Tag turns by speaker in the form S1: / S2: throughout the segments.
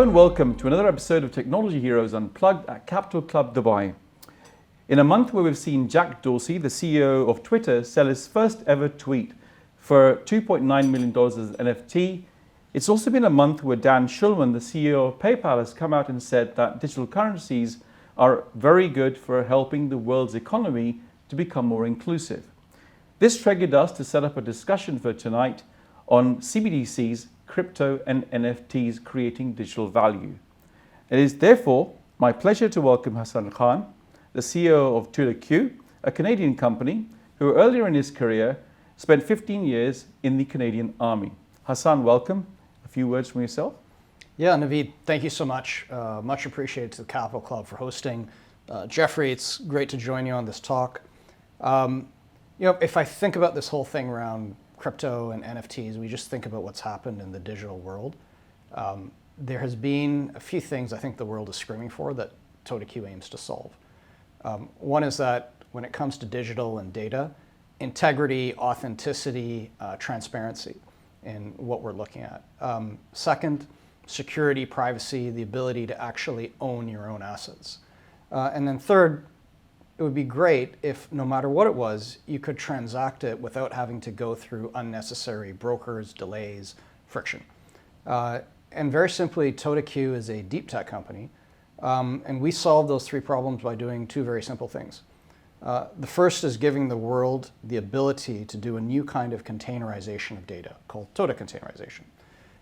S1: and welcome to another episode of Technology Heroes Unplugged at Capital Club Dubai. In a month where we've seen Jack Dorsey, the CEO of Twitter, sell his first ever tweet for $2.9 million as an NFT, it's also been a month where Dan Schulman, the CEO of PayPal, has come out and said that digital currencies are very good for helping the world's economy to become more inclusive. This triggered us to set up a discussion for tonight on CBDCs, crypto and NFTs creating digital value. It is therefore my pleasure to welcome Hassan Khan, the CEO of TODAQ, a Canadian company who earlier in his career spent 15 years in the Canadian Army. Hassan, welcome. A few words from yourself.
S2: Yeah, Naveed, thank you so much. Much appreciated to the Capital Club for hosting. Geoffrey, it's great to join you on this talk. If I think about this whole thing around crypto and NFTs, we just think about what's happened in the digital world. There has been a few things I think the world is screaming for that TODAQ aims to solve. One is that when it comes to digital and data, integrity, authenticity, transparency in what we're looking at. Second, security, privacy, the ability to actually own your own assets. And then third, it would be great if no matter what it was, you could transact it without having to go through unnecessary brokers, delays, friction. And very simply, TODAQ is a deep tech company, and we solve those three problems by doing two very simple things. The first is giving the world the ability to do a new kind of containerization of data called TODAQ containerization.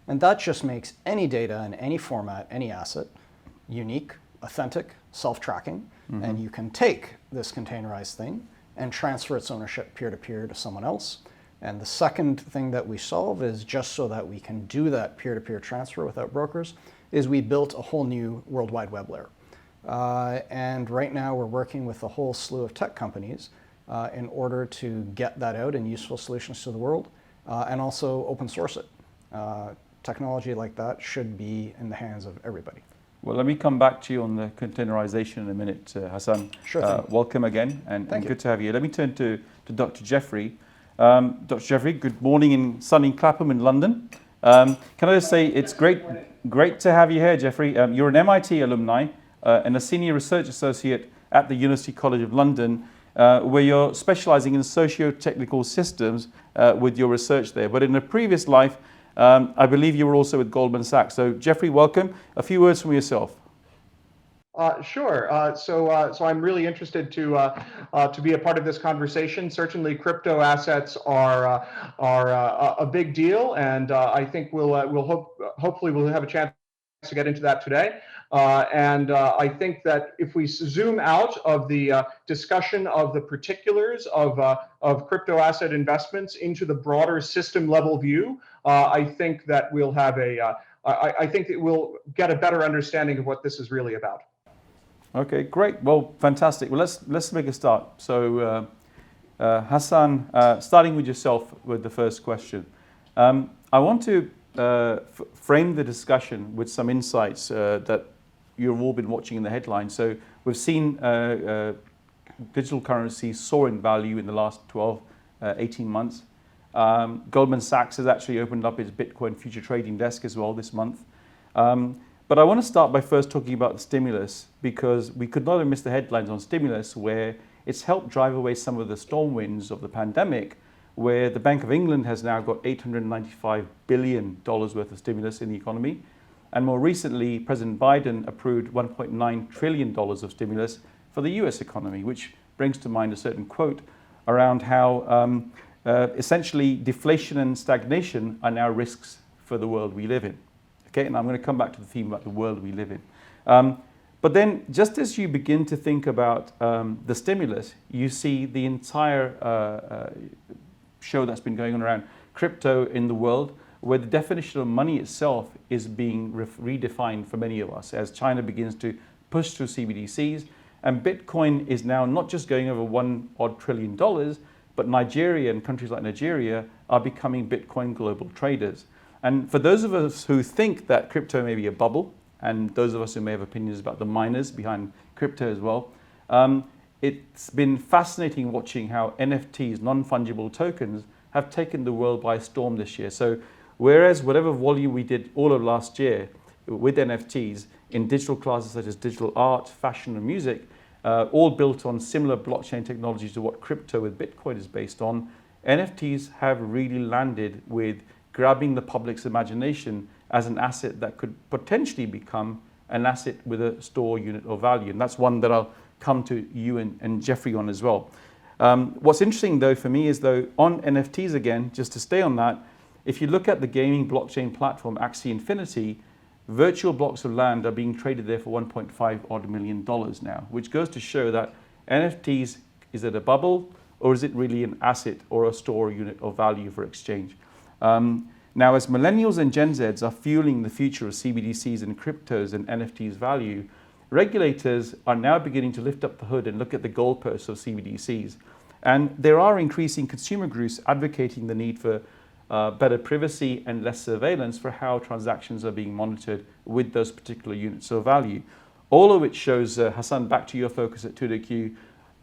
S2: And that just makes any data in any format, any asset, unique, authentic, self-tracking, and you can take this containerized thing and transfer its ownership peer-to-peer to someone else. And the second thing that we solve is just so that we can do that peer-to-peer transfer without brokers, is we built a whole new World Wide Web layer. And right now we're working with a whole slew of tech companies in order to get that out and useful solutions to the world, and also open source it. Technology like that should be in the hands of everybody.
S1: Well, let me come back to you on the containerization in a minute, Hassan.
S2: Sure thing.
S1: Welcome again, and
S2: Thank you.
S1: Good to have you. Let me turn to Dr. Geoffrey. Dr. Geoffrey, good morning in sunny Clapham in London. Can I just say it's great to have you here, Geoffrey. You're an MIT alumni and a senior research associate at the University College of London, where you're specializing in socio-technical systems with your research there. But in a previous life, I believe you were also with Goldman Sachs. So, Geoffrey, welcome. A few words from yourself.
S3: Sure. So I'm really interested to be a part of this conversation. Certainly, crypto assets are a big deal, and I think hopefully we'll have a chance to get into that today. And I think that if we zoom out of the discussion of the particulars of crypto asset investments into the broader system level view, I think that we'll have I think that we'll get a better understanding of what this is really about.
S1: Okay, great. Well, fantastic. Well, let's make a start. So, Hassan, starting with yourself with the first question. I want to frame the discussion with some insights that you've all been watching in the headlines. So we've seen digital currencies soar in value in the last 12, 18 months. Goldman Sachs has actually opened up its Bitcoin future trading desk as well this month. But I want to start by first talking about the stimulus, because we could not have missed the headlines on stimulus, where it's helped drive away some of the storm winds of the pandemic, where the Bank of England has now got $895 billion worth of stimulus in the economy. And more recently, President Biden approved $1.9 trillion of stimulus for the US economy, which brings to mind a certain quote around how essentially deflation and stagnation are now risks for the world we live in. Okay, and I'm going to come back to the theme about the world we live in. But then, just as you begin to think about the stimulus, you see the entire show that's been going on around crypto in the world, where the definition of money itself is being redefined for many of us as China begins to push through CBDCs, and Bitcoin is now not just going over $1 odd trillion, but Nigeria and countries like Nigeria are becoming Bitcoin global traders. And for those of us who think that crypto may be a bubble, and those of us who may have opinions about the miners behind crypto as well, it's been fascinating watching how NFTs, non-fungible tokens, have taken the world by storm this year. So whereas whatever volume we did all of last year, with NFTs in digital classes such as digital art, fashion, and music, all built on similar blockchain technology to what crypto with Bitcoin is based on, NFTs have really landed with grabbing the public's imagination as an asset that could potentially become an asset with a store unit of value. And that's one that I'll come to you and Geoffrey on as well. What's interesting though for me is though on NFTs again, just to stay on that, if you look at the gaming blockchain platform Axie Infinity, virtual blocks of land are being traded there for $1.5 odd million now, which goes to show that NFTs, is it a bubble or is it really an asset or a store unit of value for exchange? Now, as millennials and Gen Zs are fueling the future of CBDCs and cryptos and NFTs value, regulators are now beginning to lift up the hood and look at the goalposts of CBDCs. And there are increasing consumer groups advocating the need for better privacy and less surveillance for how transactions are being monitored with those particular units of value. All of which shows, Hassan, back to your focus at TODAQ,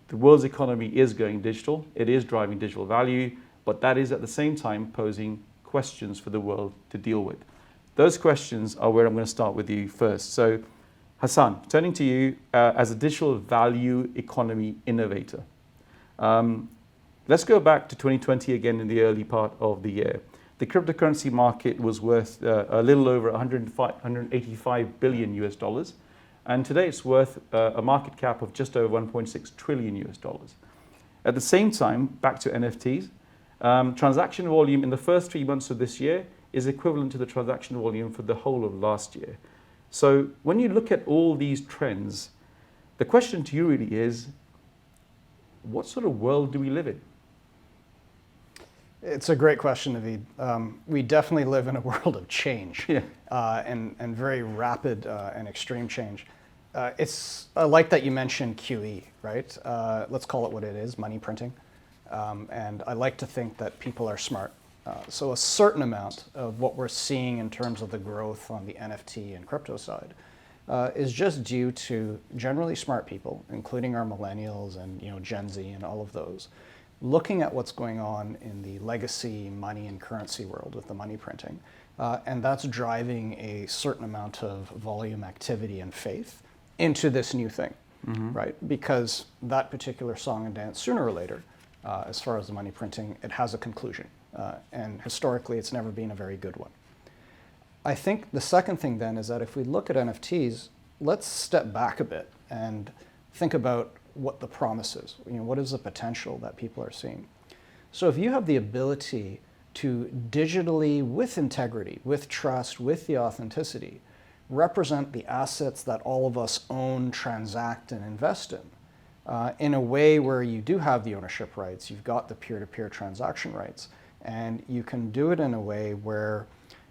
S1: the world's economy is going digital, it is driving digital value, but that is at the same time posing questions for the world to deal with. Those questions are where I'm going to start with you first. So Hassan, turning to you as a digital value economy innovator. Let's go back to 2020 again in the early part of the year. The cryptocurrency market was worth a little over 185 billion US dollars. And today it's worth a market cap of just over 1.6 trillion US dollars. At the same time, back to NFTs, transaction volume in the first 3 months of this year is equivalent to the transaction volume for the whole of last year. So when you look at all these trends, the question to you really is, what sort of world do we live in?
S2: It's a great question, Naveed. We definitely live in a world of change,
S1: Yeah.
S2: And very rapid and extreme change. I like that you mentioned QE, right? Let's call it what it is, money printing. And I like to think that people are smart. So a certain amount of what we're seeing in terms of the growth on the NFT and crypto side is just due to generally smart people, including our millennials and Gen Z and all of those, looking at what's going on in the legacy money and currency world with the money printing. And that's driving a certain amount of volume, activity, and faith into this new thing, right? Because that particular song and dance, sooner or later, as far as the money printing, it has a conclusion. And historically, it's never been a very good one. I think the second thing then is that if we look at NFTs, let's step back a bit and think about what the promise is. What is the potential that people are seeing? So if you have the ability to digitally, with integrity, with trust, with the authenticity, represent the assets that all of us own, transact, and invest in a way where you do have the ownership rights, you've got the peer-to-peer transaction rights, and you can do it in a way where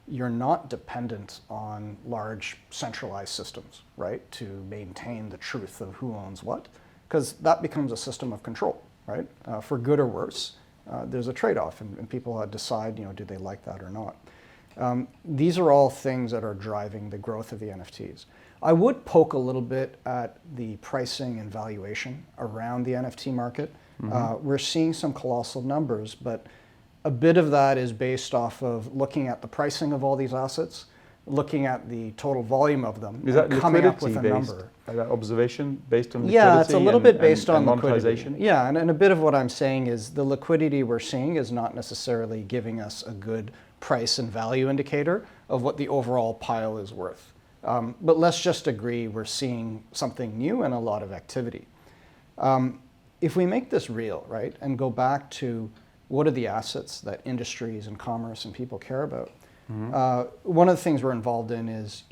S2: you're not dependent on large centralized systems, right, to maintain the truth of who owns what, because that becomes a system of control, right? For good or worse, there's a trade-off, and people decide, do they like that or not. These are all things that are driving the growth of the NFTs. I would poke a little bit at the pricing and valuation around the NFT market. We're seeing some colossal numbers, but a bit of that is based off of looking at the pricing of all these assets, looking at the total volume of them,
S1: Is that
S2: coming up with a
S1: liquidity
S2: number.
S1: That observation based on liquidity?
S2: Yeah, it's a little bit based on
S1: monetization.
S2: liquidity. Yeah, and a bit of what I'm saying is the liquidity we're seeing is not necessarily giving us a good price and value indicator of what the overall pile is worth. But let's just agree we're seeing something new and a lot of activity. If we make this real, right, and go back to what are the assets that industries and commerce and people care about, one of the things we're involved in is,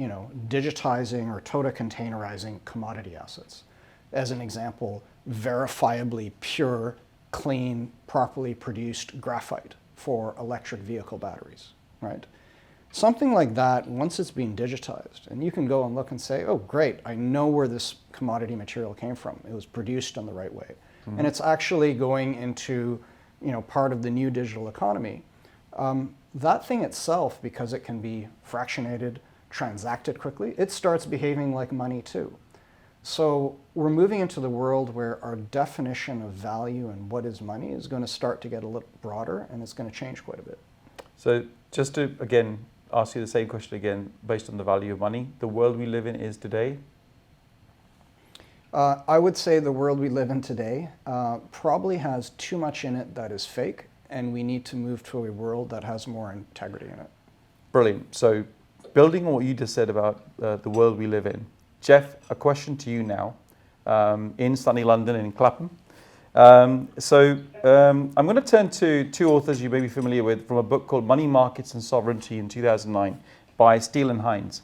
S2: digitizing or total containerizing commodity assets. As an example, verifiably pure, clean, properly produced graphite for electric vehicle batteries, right? Something like that, once it's being digitized, and you can go and look and say, oh, great, I know where this commodity material came from. It was produced in the right way. And it's actually going into, part of the new digital economy. That thing itself, because it can be fractionated, transacted quickly, it starts behaving like money too. So we're moving into the world where our definition of value and what is money is going to start to get a little broader, and it's going to change quite a bit.
S1: So just to, again, ask you the same question again based on the value of money. The world we live in is today?
S2: I would say the world we live in today probably has too much in it that is fake, and we need to move to a world that has more integrity in it.
S1: Brilliant. So building on what you just said about the world we live in, Geoff, a question to you now, in sunny London, in Clapham. I'm going to turn to two authors you may be familiar with from a book called Money Markets and Sovereignty in 2009 by Steele and Hines.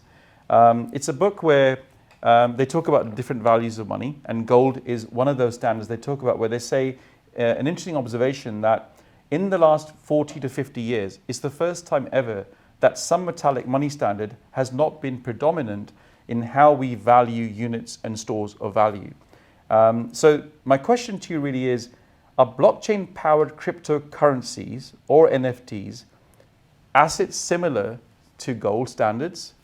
S1: It's a book where they talk about the different values of money, and gold is one of those standards they talk about, where they say an interesting observation that in the last 40 to 50 years, it's the first time ever that some metallic money standard has not been predominant in how we value units and stores of value. So my question to you really is, are blockchain-powered cryptocurrencies or NFTs assets similar to gold standards,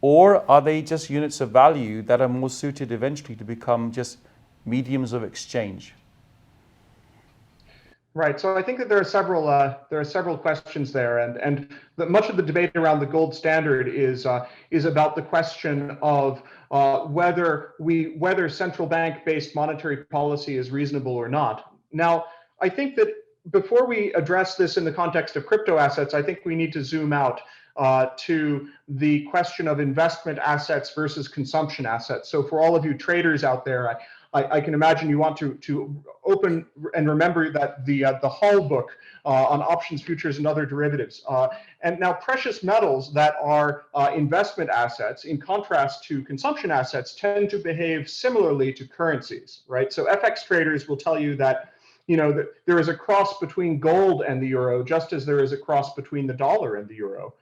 S1: or are they just units of value that are more suited eventually to become just mediums of exchange?
S3: Right. So I think that there are several questions there, and much of the debate around the gold standard is about the question of whether central bank-based monetary policy is reasonable or not. Now, I think that before we address this in the context of crypto assets, I think we need to zoom out to the question of investment assets versus consumption assets. So for all of you traders out there, I can imagine you want to open and remember that the Hall book on options, futures, and other derivatives. And now precious metals that are investment assets, in contrast to consumption assets, tend to behave similarly to currencies, right? So FX traders will tell you that, that there is a cross between gold and the euro, just as there is a cross between the dollar and the euro.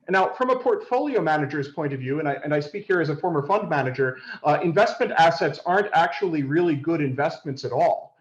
S3: And now, from a portfolio manager's point of view, and I speak here as a former fund manager, investment assets aren't actually really good investments at all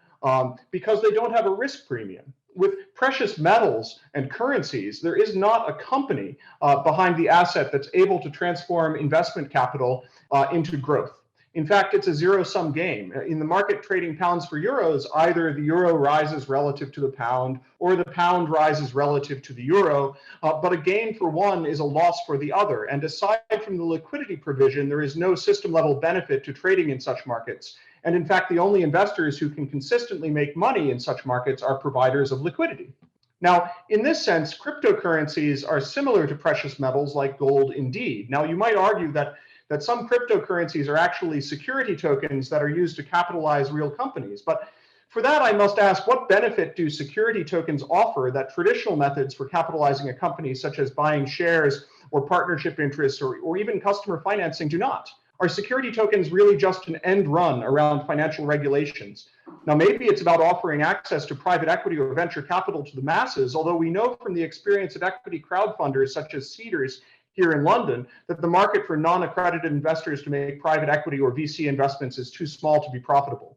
S3: because they don't have a risk premium. With precious metals and currencies, there is not a company behind the asset that's able to transform investment capital into growth. In fact, it's a zero-sum game. In the market trading pounds for euros, either the euro rises relative to the pound or the pound rises relative to the euro, but a gain for one is a loss for the other. And aside from the liquidity provision, there is no system-level benefit to trading in such markets. And in fact, the only investors who can consistently make money in such markets are providers of liquidity. Now, in this sense, cryptocurrencies are similar to precious metals like gold indeed. Now, you might argue that some cryptocurrencies are actually security tokens that are used to capitalize real companies. But for that, I must ask, what benefit do security tokens offer that traditional methods for capitalizing a company, such as buying shares or partnership interests or even customer financing, do not? Are security tokens really just an end run around financial regulations? Now, maybe it's about offering access to private equity or venture capital to the masses, although we know from the experience of equity crowdfunders such as Cedars here in London that the market for non-accredited investors to make private equity or VC investments is too small to be profitable.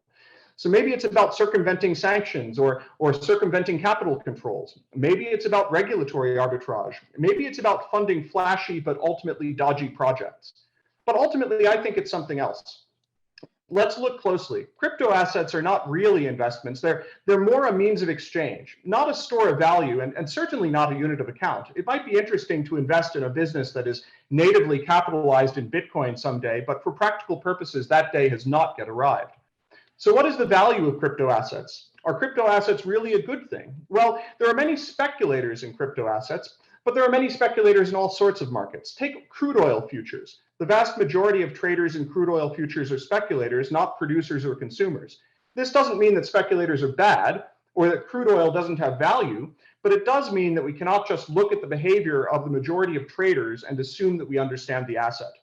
S3: So maybe it's about circumventing sanctions or circumventing capital controls. Maybe it's about regulatory arbitrage. Maybe it's about funding flashy but ultimately dodgy projects. But ultimately, I think it's something else. Let's look closely. Crypto assets are not really investments. They're more a means of exchange, not a store of value, and certainly not a unit of account. It might be interesting to invest in a business that is natively capitalized in Bitcoin someday, but for practical purposes, that day has not yet arrived. So what is the value of crypto assets? Are crypto assets really a good thing? Well, there are many speculators in crypto assets, but there are many speculators in all sorts of markets. Take crude oil futures. The vast majority of traders in crude oil futures are speculators, not producers or consumers. This doesn't mean that speculators are bad or that crude oil doesn't have value, but it does mean that we cannot just look at the behavior of the majority of traders and assume that we understand the asset.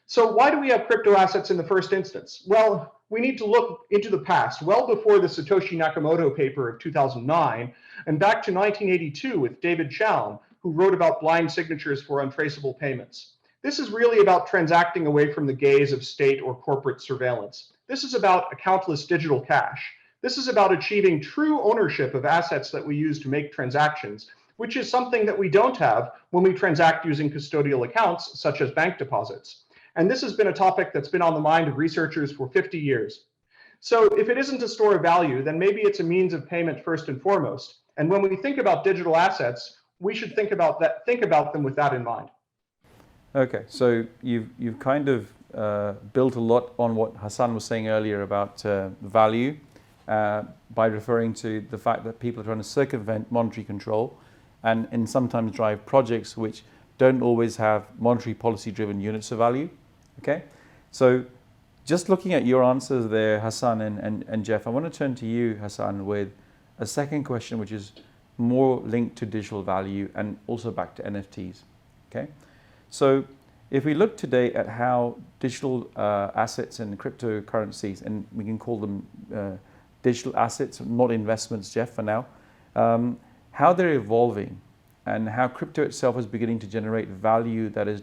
S3: So why do we have crypto assets in the first instance? Well, we need to look into the past, well before the Satoshi Nakamoto paper of 2009, and back to 1982 with David Chaum, who wrote about blind signatures for untraceable payments. This is really about transacting away from the gaze of state or corporate surveillance. This is about accountless digital cash. This is about achieving true ownership of assets that we use to make transactions, which is something that we don't have when we transact using custodial accounts, such as bank deposits. And this has been a topic that's been on the mind of researchers for 50 years. So if it isn't a store of value, then maybe it's a means of payment first and foremost. And when we think about digital assets, we should think about that. Think about them with that in mind.
S1: Okay, so you've kind of built a lot on what Hassan was saying earlier about value by referring to the fact that people are trying to circumvent monetary control and sometimes drive projects which don't always have monetary policy driven units of value. Okay, so just looking at your answers there, Hassan and Geoff, I want to turn to you, Hassan, with a second question which is more linked to digital value and also back to NFTs. Okay. So if we look today at how digital assets and cryptocurrencies, and we can call them digital assets, not investments, Geoff, for now, how they're evolving and how crypto itself is beginning to generate value that is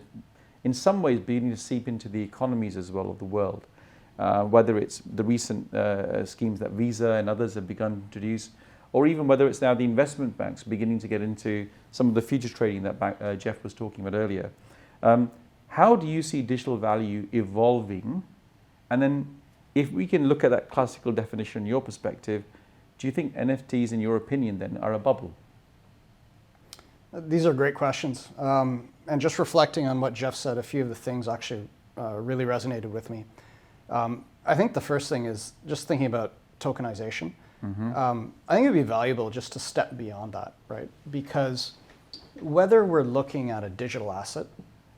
S1: in some ways beginning to seep into the economies as well of the world, whether it's the recent schemes that Visa and others have begun to introduce, or even whether it's now the investment banks beginning to get into some of the future trading that Geoff was talking about earlier. How do you see digital value evolving? And then if we can look at that classical definition in your perspective, do you think NFTs, in your opinion, then are a bubble?
S2: These are great questions. And just reflecting on what Geoff said, a few of the things actually really resonated with me. I think the first thing is just thinking about tokenization. I think it'd be valuable just to step beyond that, right? Because whether we're looking at a digital asset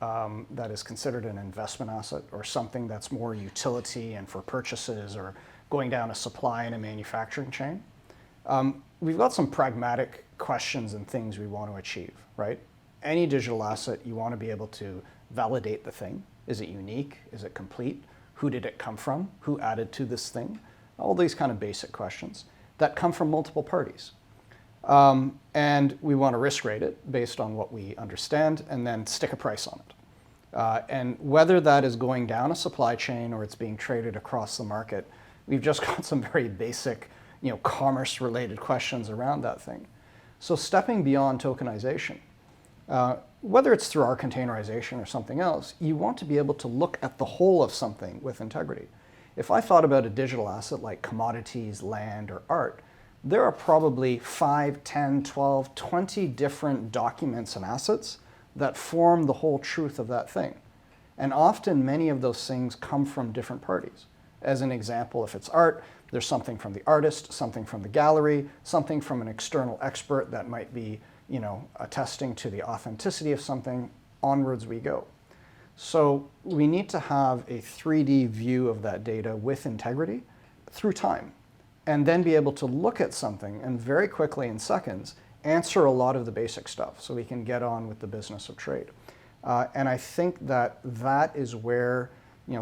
S2: that is considered an investment asset or something that's more utility and for purchases or going down a supply and a manufacturing chain, we've got some pragmatic questions and things we want to achieve, right? Any digital asset, you want to be able to validate the thing. Is it unique? Is it complete? Who did it come from? Who added to this thing? All these kind of basic questions that come from multiple parties. And we want to risk rate it based on what we understand and then stick a price on it. And whether that is going down a supply chain or it's being traded across the market, we've just got some very basic, commerce related questions around that thing. So stepping beyond tokenization, whether it's through our containerization or something else, you want to be able to look at the whole of something with integrity. If I thought about a digital asset like commodities, land, or art, there are probably 5, 10, 12, 20 different documents and assets that form the whole truth of that thing. And often many of those things come from different parties. As an example, if it's art, there's something from the artist, something from the gallery, something from an external expert that might be, attesting to the authenticity of something. Onwards we go. So we need to have a 3D view of that data with integrity through time, and then be able to look at something and very quickly in seconds answer a lot of the basic stuff so we can get on with the business of trade. And I think that is where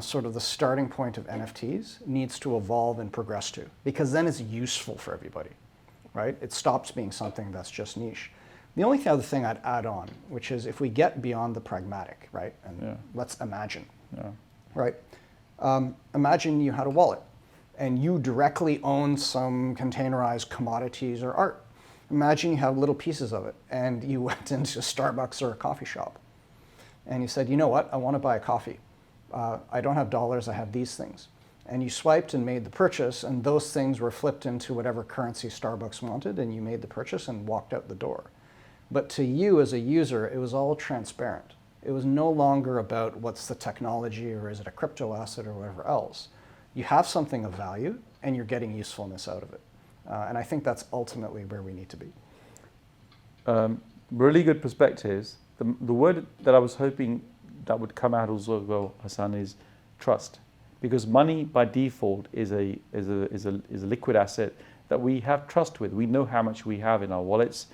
S2: sort of the starting point of NFTs needs to evolve and progress to, because then it's useful for everybody, right? It stops being something that's just niche. The only other thing I'd add on, which is if we get beyond the pragmatic, right? And let's imagine, right? Imagine you had a wallet and you directly own some containerized commodities or art. Imagine you have little pieces of it and you went into Starbucks or a coffee shop and you said, you know what, I want to buy a coffee. I don't have dollars, I have these things. And you swiped and made the purchase, and those things were flipped into whatever currency Starbucks wanted, and you made the purchase and walked out the door. But to you as a user, it was all transparent. It was no longer about what's the technology or is it a crypto asset or whatever else. You have something of value and you're getting usefulness out of it. And I think that's ultimately where we need to be.
S1: Really good perspectives. The word that I was hoping that would come out as well, Hassan, is trust. Because money by default is a liquid asset that we have trust with. We know how much we have in our wallets,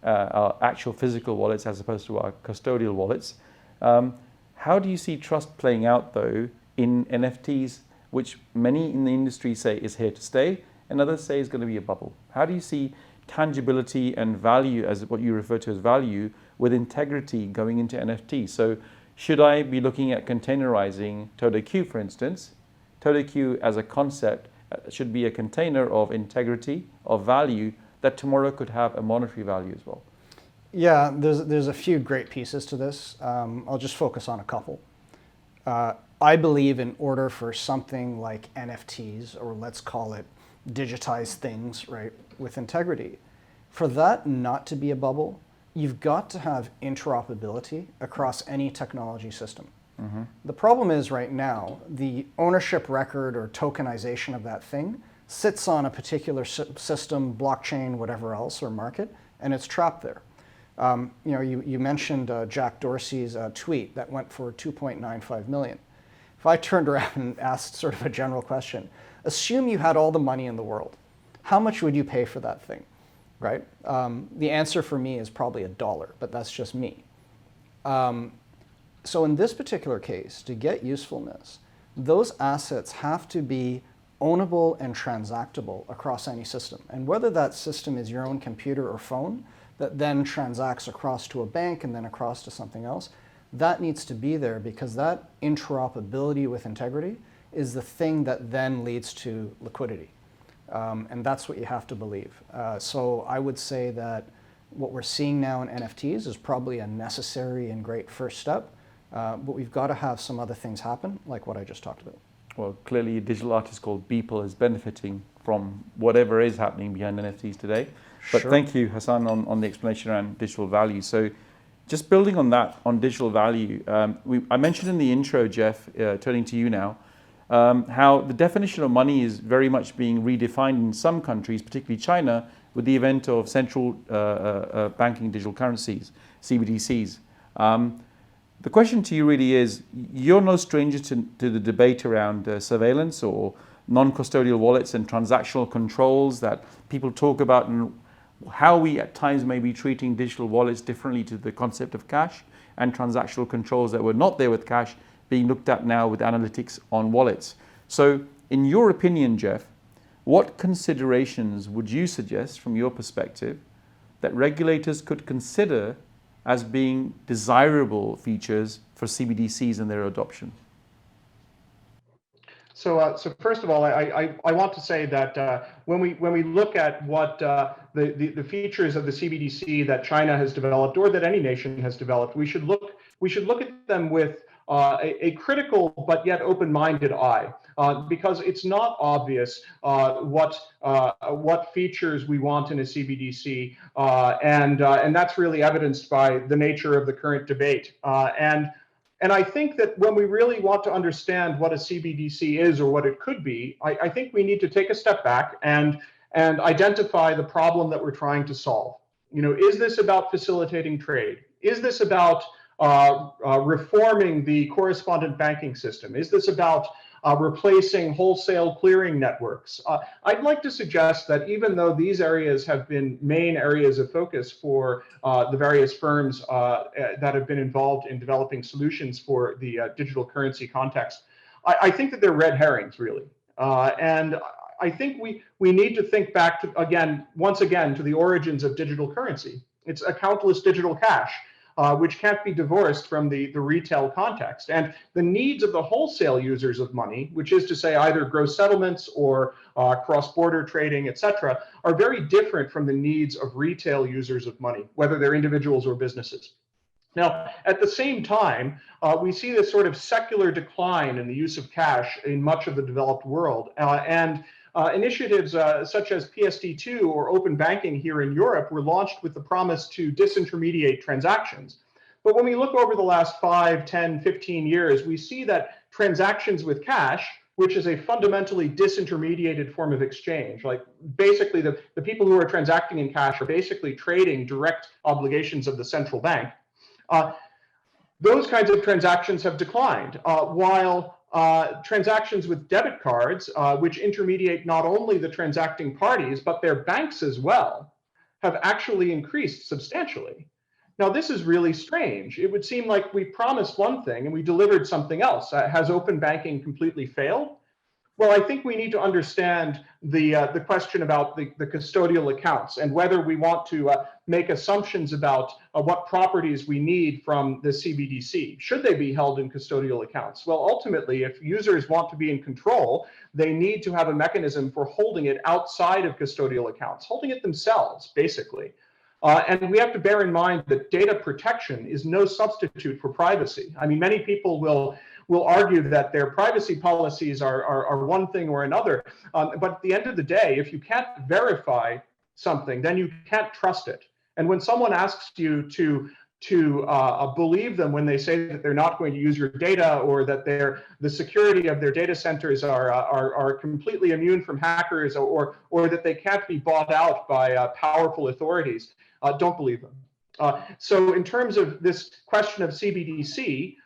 S1: our actual physical wallets as opposed to our custodial wallets. How do you see trust playing out though in NFTs, which many in the industry say is here to stay and others say is going to be a bubble? How do you see tangibility and value, as what you refer to as value, with integrity going into NFTs? So should I be looking at containerizing TODAQ, for instance? TODAQ as a concept should be a container of integrity, of value, that tomorrow could have a monetary value as well.
S2: Yeah, there's a few great pieces to this. I'll just focus on a couple. I believe in order for something like NFTs, or let's call it digitized things, right, with integrity, for that not to be a bubble, you've got to have interoperability across any technology system. The problem is right now, the ownership record or tokenization of that thing sits on a particular system, blockchain, whatever else, or market, and it's trapped there. You mentioned Jack Dorsey's tweet that went for 2.95 million. If I turned around and asked sort of a general question, assume you had all the money in the world, how much would you pay for that thing, right? The answer for me is probably $1, but that's just me. So in this particular case, to get usefulness, those assets have to be ownable and transactable across any system. And whether that system is your own computer or phone that then transacts across to a bank and then across to something else, that needs to be there, because that interoperability with integrity is the thing that then leads to liquidity. And that's what you have to believe. So I would say that what we're seeing now in NFTs is probably a necessary and great first step, but we've got to have some other things happen, like what I just talked about.
S1: Well, clearly a digital artist called Beeple is benefiting from whatever is happening behind NFTs today. But
S2: Sure.
S1: Thank you, Hassan, on the explanation around digital value. So just building on that, on digital value, I mentioned in the intro, Geoff, turning to you now, how the definition of money is very much being redefined in some countries, particularly China, with the event of central banking digital currencies, CBDCs. The question to you really is, you're no stranger to the debate around surveillance or non-custodial wallets and transactional controls that people talk about, and how we at times may be treating digital wallets differently to the concept of cash, and transactional controls that were not there with cash being looked at now with analytics on wallets. So in your opinion, Geoff, what considerations would you suggest from your perspective that regulators could consider as being desirable features for CBDCs and their adoption?
S3: So first of all, I want to say that when we look at what the features of the CBDC that China has developed, or that any nation has developed, we should look at them with a critical but yet open-minded eye, because it's not obvious what features we want in a CBDC, and that's really evidenced by the nature of the current debate. And I think that when we really want to understand what a CBDC is, or what it could be, I think we need to take a step back and identify the problem that we're trying to solve. Is this about facilitating trade? Is this about reforming the correspondent banking system? Is this about replacing wholesale clearing networks? I'd like to suggest that even though these areas have been main areas of focus for the various firms that have been involved in developing solutions for the digital currency context, I think that they're red herrings, really. And I think we need to think back to, once again, to the origins of digital currency. It's accountless digital cash, which can't be divorced from the retail context. And the needs of the wholesale users of money, which is to say either gross settlements or cross-border trading, et cetera, are very different from the needs of retail users of money, whether they're individuals or businesses. Now, at the same time, we see this sort of secular decline in the use of cash in much of the developed world. Initiatives such as PSD2 or open banking here in Europe were launched with the promise to disintermediate transactions. But when we look over the last 5, 10, 15 years, we see that transactions with cash, which is a fundamentally disintermediated form of exchange, like basically the people who are transacting in cash are basically trading direct obligations of the central bank. Those kinds of transactions have declined, while transactions with debit cards, which intermediate not only the transacting parties, but their banks as well, have actually increased substantially. Now, this is really strange. It would seem like we promised one thing and we delivered something else. Has open banking completely failed? Well, I think we need to understand the question about the custodial accounts, and whether we want to make assumptions about what properties we need from the CBDC. Should they be held in custodial accounts? Well, ultimately, if users want to be in control, they need to have a mechanism for holding it outside of custodial accounts, holding it themselves, basically. And we have to bear in mind that data protection is no substitute for privacy. I mean, many people will argue that their privacy policies are one thing or another. But at the end of the day, if you can't verify something, then you can't trust it. And when someone asks you to believe them when they say that they're not going to use your data, or that the security of their data centers are completely immune from hackers, or that they can't be bought out by powerful authorities, don't believe them. So in terms of this question of CBDC,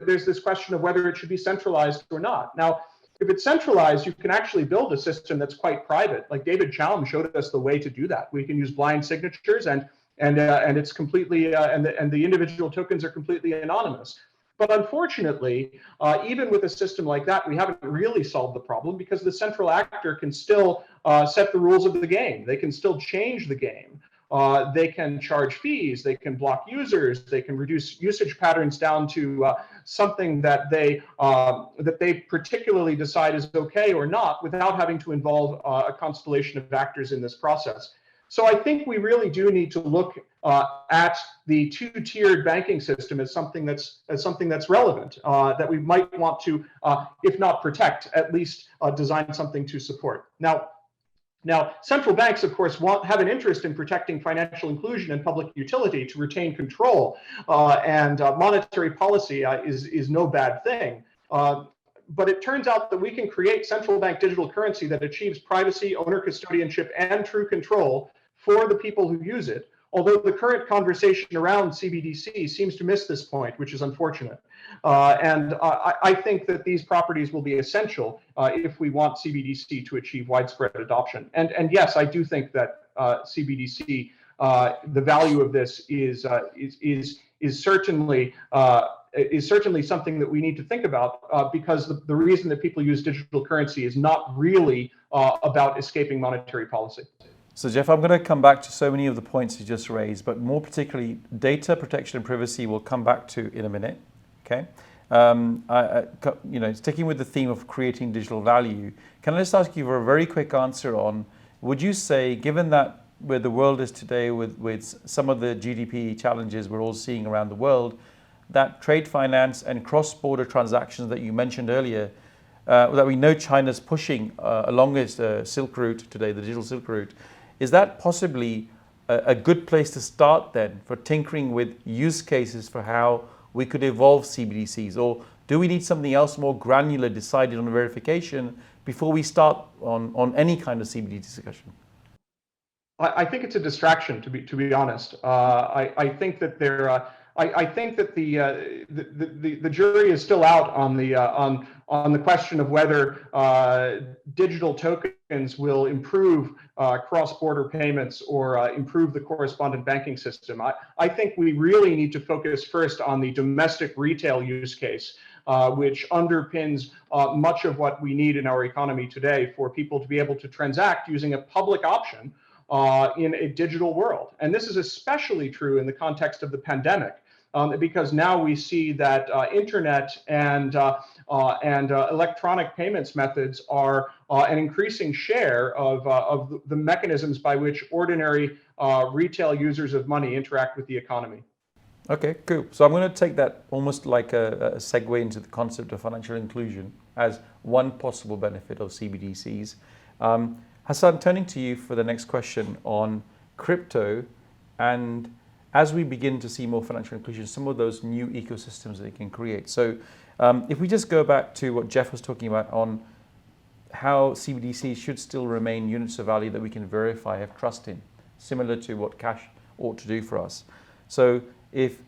S3: there's this question of whether it should be centralized or not. Now, if it's centralized, you can actually build a system that's quite private. Like David Chaum showed us the way to do that. We can use blind signatures, and it's completely and the individual tokens are completely anonymous. But unfortunately, even with a system like that, we haven't really solved the problem, because the central actor can still set the rules of the game. They can still change the game. They can charge fees, they can block users, they can reduce usage patterns down to something that they particularly decide is okay or not, without having to involve a constellation of actors in this process. So I think we really do need to look at the two-tiered banking system as something that's relevant, that we might want to, if not protect, at least design something to support. Now, central banks, of course, have an interest in protecting financial inclusion and public utility to retain control, and monetary policy is no bad thing. But it turns out that we can create central bank digital currency that achieves privacy, owner custodianship, and true control for the people who use it, although the current conversation around CBDC seems to miss this point, which is unfortunate. I think that these properties will be essential if we want CBDC to achieve widespread adoption. And yes, I do think that CBDC, the value of this is certainly something that we need to think about, because the reason that people use digital currency is not really about escaping monetary policy.
S1: So Geoff, I'm going to come back to so many of the points you just raised, but more particularly data protection and privacy we'll come back to in a minute. Okay, sticking with the theme of creating digital value, can I just ask you for a very quick answer on, would you say, given that where the world is today with some of the GDP challenges we're all seeing around the world, that trade finance and cross-border transactions that you mentioned earlier, that we know China's pushing along its Silk Route today, the digital Silk Route, is that possibly a good place to start then for tinkering with use cases for how we could evolve CBDCs? Or do we need something else more granular decided on verification before we start on any kind of CBDC discussion?
S3: I think it's a distraction, to be honest. I think that the jury is still out on the question of whether digital tokens will improve cross-border payments or improve the correspondent banking system. I think we really need to focus first on the domestic retail use case, which underpins much of what we need in our economy today for people to be able to transact using a public option in a digital world. And this is especially true in the context of the pandemic, because now we see that internet and electronic payments methods are an increasing share of the mechanisms by which ordinary retail users of money interact with the economy.
S1: Okay, cool. So I'm going to take that almost like a segue into the concept of financial inclusion as one possible benefit of CBDCs. Hassan, turning to you for the next question on crypto, and as we begin to see more financial inclusion, some of those new ecosystems that it can create. So if we just go back to what Geoff was talking about on how CBDCs should still remain units of value that we can verify, have trust in, similar to what cash ought to do for us. So if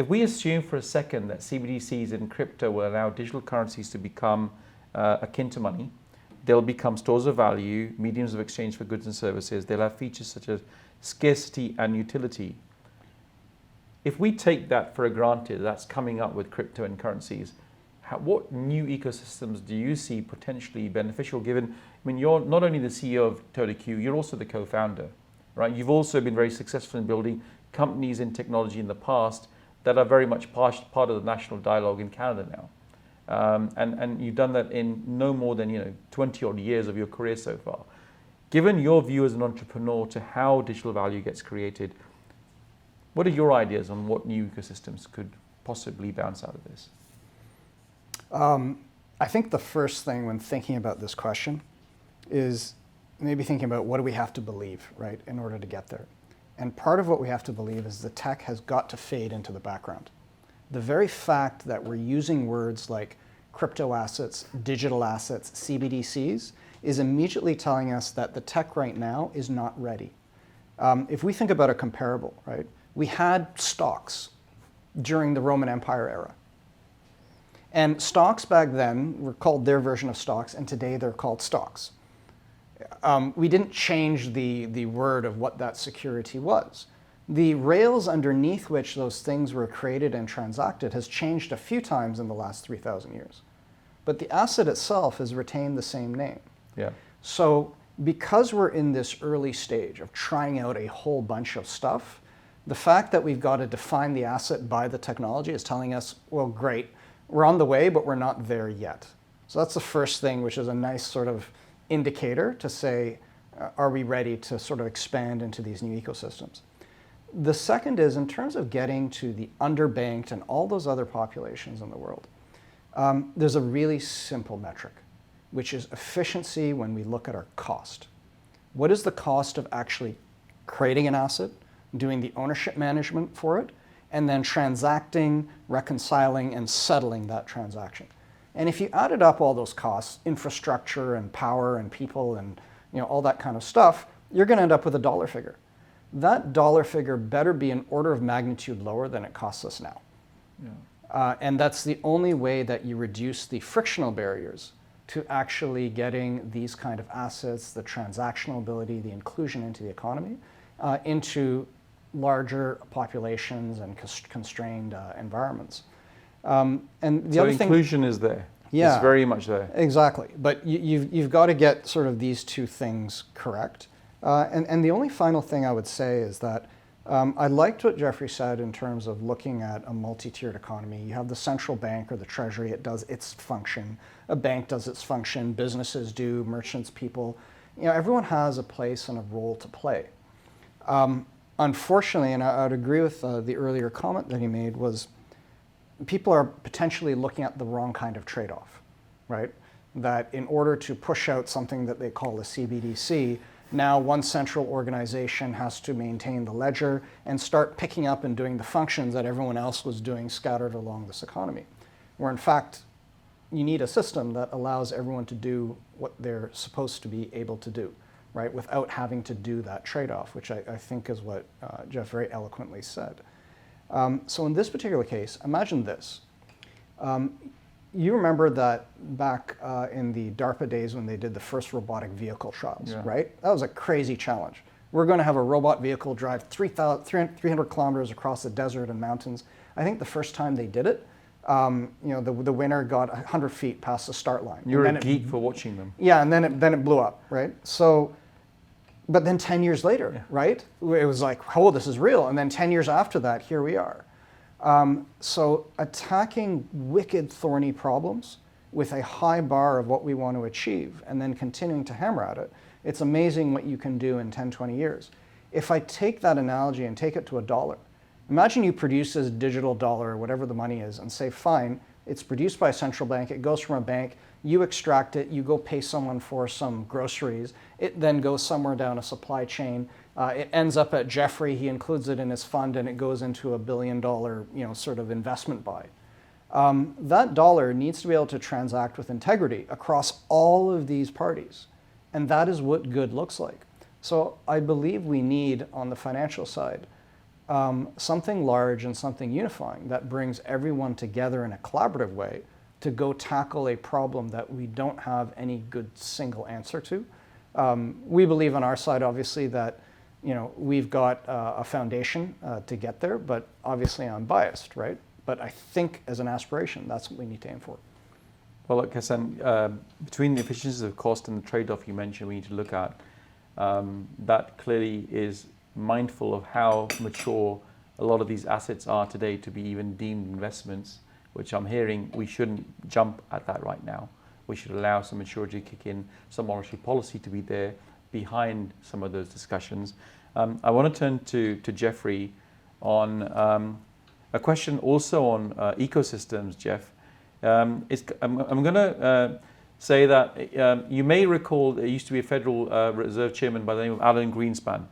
S1: we assume for a second that CBDCs and crypto will allow digital currencies to become akin to money, they'll become stores of value, mediums of exchange for goods and services. They'll have features such as scarcity and utility. If we take that for granted, that's coming up with crypto and currencies, what new ecosystems do you see potentially beneficial given, I mean, you're not only the CEO of TODAQ, you're also the co-founder, right? You've also been very successful in building companies in technology in the past that are very much part of the national dialogue in Canada now. And you've done that in no more than 20 odd years of your career so far. Given your view as an entrepreneur to how digital value gets created, what are your ideas on what new ecosystems could possibly bounce out of this?
S2: I think the first thing when thinking about this question is maybe thinking about what do we have to believe, right, in order to get there. And part of what we have to believe is the tech has got to fade into the background. The very fact that we're using words like crypto assets, digital assets, CBDCs, is immediately telling us that the tech right now is not ready. If we think about a comparable, right? We had stocks during the Roman Empire era. And stocks back then were called their version of stocks, and today they're called stocks. We didn't change the word of what that security was. The rails underneath which those things were created and transacted has changed a few times in the last 3,000 years. But the asset itself has retained the same name.
S1: Yeah.
S2: So because we're in this early stage of trying out a whole bunch of stuff, the fact that we've got to define the asset by the technology is telling us, well, great, we're on the way, but we're not there yet. So that's the first thing, which is a nice sort of indicator to say, are we ready to sort of expand into these new ecosystems? The second is in terms of getting to the underbanked and all those other populations in the world, there's a really simple metric, which is efficiency when we look at our cost. What is the cost of actually creating an asset, doing the ownership management for it, and then transacting, reconciling, and settling that transaction? And if you added up all those costs, infrastructure and power and people and all that kind of stuff, you're going to end up with a dollar figure. That dollar figure better be an order of magnitude lower than it costs us now. Yeah. And that's the only way that you reduce the frictional barriers to actually getting these kind of assets, the transactional ability, the inclusion into the economy, into larger populations and constrained environments. And the
S1: so
S2: other thing,
S1: inclusion is there.
S2: Yeah,
S1: it's very much there.
S2: Exactly. But you've got to get sort of these two things correct. And the only final thing I would say is that I liked what Geoffrey said in terms of looking at a multi-tiered economy. You have the central bank or the treasury, it does its function. A bank does its function, businesses do, merchants, people. Everyone has a place and a role to play. Unfortunately, and I would agree with the earlier comment that he made, was people are potentially looking at the wrong kind of trade-off, right? That in order to push out something that they call a CBDC, now one central organization has to maintain the ledger and start picking up and doing the functions that everyone else was doing scattered along this economy. Where in fact, you need a system that allows everyone to do what they're supposed to be able to do, right? Without having to do that trade-off, which I think is what Geoff very eloquently said. So in this particular case, imagine this. You remember that back in the DARPA days when they did the first robotic vehicle trials, right? That was a crazy challenge. We're going to have a robot vehicle drive 300 kilometers across the desert and mountains. I think the first time they did it, the winner got 100 feet past the start line.
S1: You're a geek for watching them.
S2: Yeah, and then it blew up, right? So, but then 10 years later, right? It was like, oh, this is real. And then 10 years after that, here we are. So attacking wicked, thorny problems with a high bar of what we want to achieve and then continuing to hammer at it, it's amazing what you can do in 10, 20 years. If I take that analogy and take it to $1, imagine you produce this digital dollar or whatever the money is and say, fine, it's produced by a central bank, it goes from a bank, you extract it, you go pay someone for some groceries, it then goes somewhere down a supply chain, it ends up at Geoffrey, he includes it in his fund and it goes into $1 billion sort of investment buy. That dollar needs to be able to transact with integrity across all of these parties. And that is what good looks like. So I believe we need, on the financial side, something large and something unifying that brings everyone together in a collaborative way to go tackle a problem that we don't have any good single answer to. We believe on our side, obviously, that we've got a foundation to get there, but obviously I'm biased, right? But I think as an aspiration, that's what we need to aim for.
S1: Well, look, Hassan, between the efficiencies of cost and the trade-off you mentioned we need to look at, that clearly is mindful of how mature a lot of these assets are today to be even deemed investments, which I'm hearing we shouldn't jump at that right now. We should allow some maturity to kick in, some monetary policy to be there behind some of those discussions. I want to turn to Geoffrey on a question also on ecosystems, Geoff. I'm going to say that you may recall there used to be a Federal Reserve Chairman by the name of Alan Greenspan.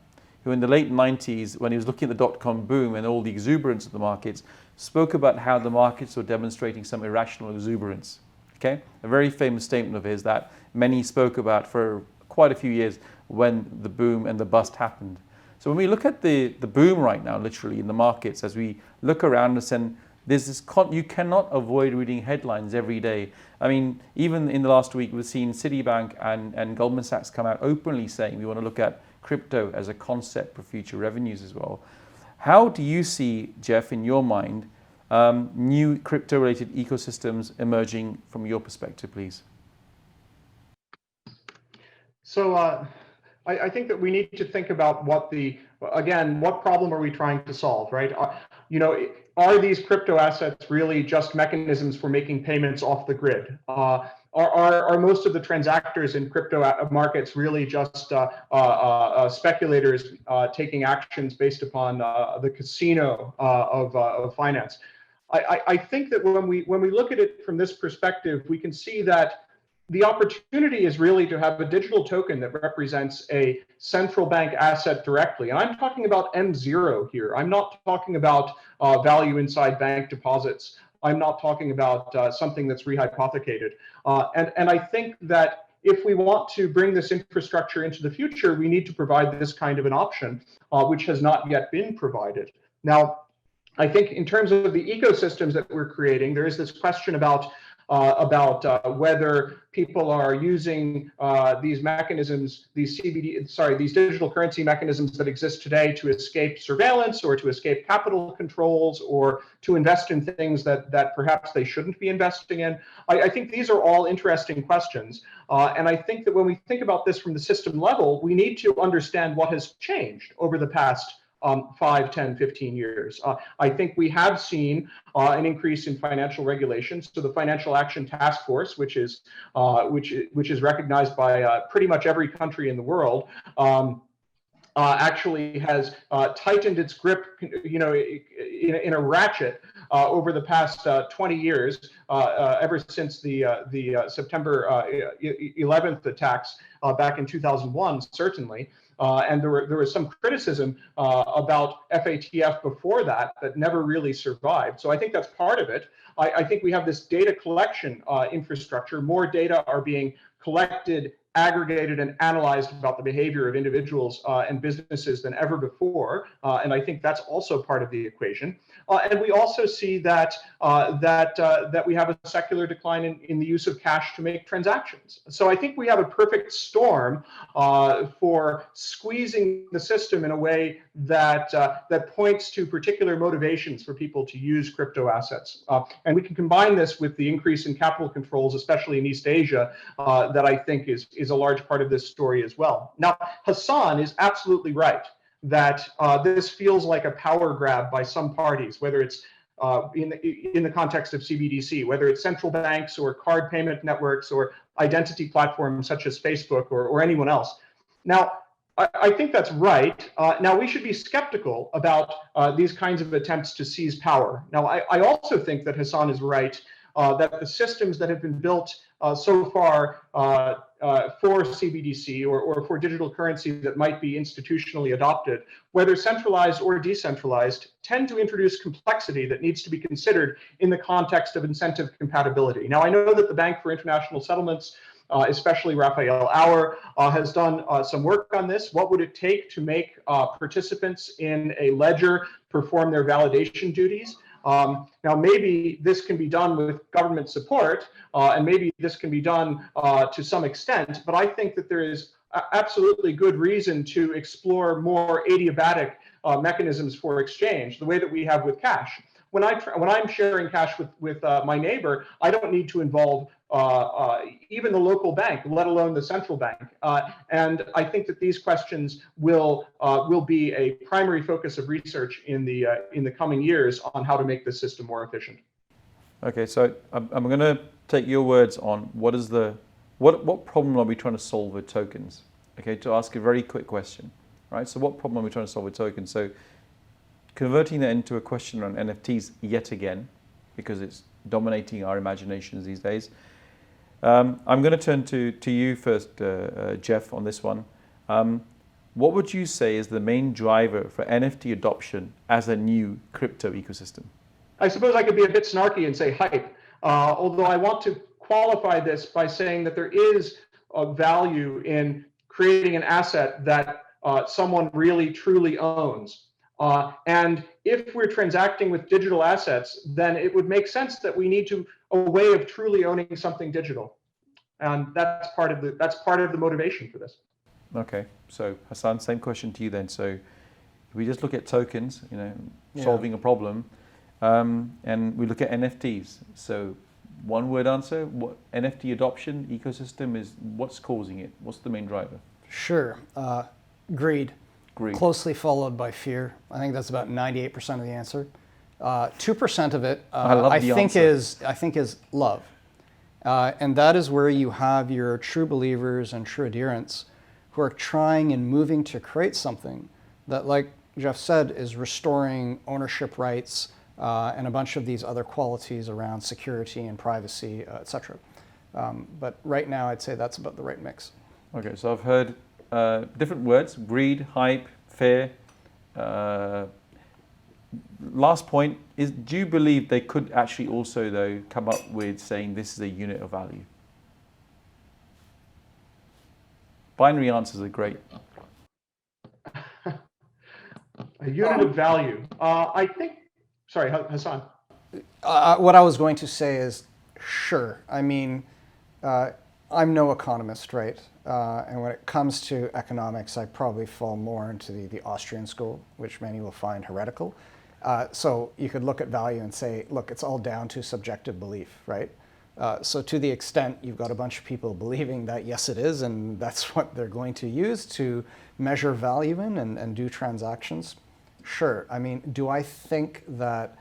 S1: who in the late 90s, when he was looking at the dot-com boom and all the exuberance of the markets, spoke about how the markets were demonstrating some irrational exuberance. Okay, a very famous statement of his that many spoke about for quite a few years when the boom and the bust happened. So when we look at the boom right now, literally in the markets, as we look around us, and there's this you cannot avoid reading headlines every day. I mean, even in the last week, we've seen Citibank and Goldman Sachs come out openly saying we want to look at crypto as a concept for future revenues as well. How do you see, Geoff, in your mind, new crypto-related ecosystems emerging from your perspective, please?
S3: So I think that we need to think about what problem are we trying to solve, right? Are these crypto assets really just mechanisms for making payments off the grid? Are most of the transactors in crypto markets really just speculators taking actions based upon the casino of finance? I think that when we look at it from this perspective, we can see that the opportunity is really to have a digital token that represents a central bank asset directly. And I'm talking about M0 here. I'm not talking about value inside bank deposits. I'm not talking about something that's rehypothecated. And I think that if we want to bring this infrastructure into the future, we need to provide this kind of an option, which has not yet been provided. Now, I think in terms of the ecosystems that we're creating, there is this question about whether people are using these mechanisms, these digital currency mechanisms that exist today to escape surveillance or to escape capital controls or to invest in things that perhaps they shouldn't be investing in. I think these are all interesting questions. And I think that when we think about this from the system level, we need to understand what has changed over the past 5, 10, 15 years. I think we have seen an increase in financial regulations. So the Financial Action Task Force, which is recognized by pretty much every country in the world, actually has tightened its grip, in a ratchet over the past 20 years, ever since the September 11th attacks back in 2001, certainly. And there was some criticism about FATF before that never really survived. So I think that's part of it. I think we have this data collection infrastructure. More data are being collected, aggregated, and analyzed about the behavior of individuals and businesses than ever before. And I think that's also part of the equation. And we also see that we have a secular decline in the use of cash to make transactions. So I think we have a perfect storm for squeezing the system in a way that points to particular motivations for people to use crypto assets. And we can combine this with the increase in capital controls, especially in East Asia, that I think is a large part of this story as well. Now, Hassan is absolutely right that this feels like a power grab by some parties, whether it's in the context of CBDC, whether it's central banks or card payment networks or identity platforms such as Facebook or anyone else. Now, I think that's right. Now, we should be skeptical about these kinds of attempts to seize power. Now, I also think that Hassan is right that the systems that have been built so far for CBDC or for digital currency that might be institutionally adopted, whether centralized or decentralized, tend to introduce complexity that needs to be considered in the context of incentive compatibility. Now, I know that the Bank for International Settlements, especially Raphael Auer, has done some work on this. What would it take to make participants in a ledger perform their validation duties? Now, maybe this can be done with government support, and maybe this can be done to some extent, but I think that there is absolutely good reason to explore more adiabatic mechanisms for exchange, the way that we have with cash. When I'm sharing cash with my neighbor, I don't need to involve even the local bank, let alone the central bank. And I think that these questions will be a primary focus of research in the coming years on how to make this system more efficient.
S1: Okay, so I'm going to take your words on what problem are we trying to solve with tokens? Okay, to ask a very quick question, right? So what problem are we trying to solve with tokens? So converting that into a question on NFTs yet again, because it's dominating our imaginations these days. I'm going to turn to you first, Geoff, on this one. what would you say is the main driver for NFT adoption as a new crypto ecosystem?
S3: I suppose I could be a bit snarky and say hype, although I want to qualify this by saying that there is a value in creating an asset that someone really truly owns. And if we're transacting with digital assets, then it would make sense that we need a way of truly owning something digital. And that's part of the motivation for this.
S1: Okay, so Hassan, same question to you then. So if we just look at tokens, solving a problem, and we look at NFTs. So one word answer, what NFT adoption ecosystem is, what's causing it? What's the main driver?
S2: Sure. Greed.
S1: Greed.
S2: Closely followed by fear. I think that's about 98% of the answer. 2% of it,
S1: I think
S2: is love. And that is where you have your true believers and true adherents who are trying and moving to create something that, like Geoff said, is restoring ownership rights and a bunch of these other qualities around security and privacy, et cetera. But right now, I'd say that's about the right mix.
S1: Okay, so I've heard different words: greed, hype, fear. Last point is: do you believe they could actually also, though, come up with saying this is a unit of value? Binary answers are great.
S3: A unit of value. I think. Sorry, Hassan.
S2: What I was going to say is, sure. I mean, I'm no economist, right? And when it comes to economics, I probably fall more into the Austrian school, which many will find heretical. So you could look at value and say, look, it's all down to subjective belief, right? So to the extent you've got a bunch of people believing that, yes, it is, and that's what they're going to use to measure value in and do transactions, sure. I mean, do I think that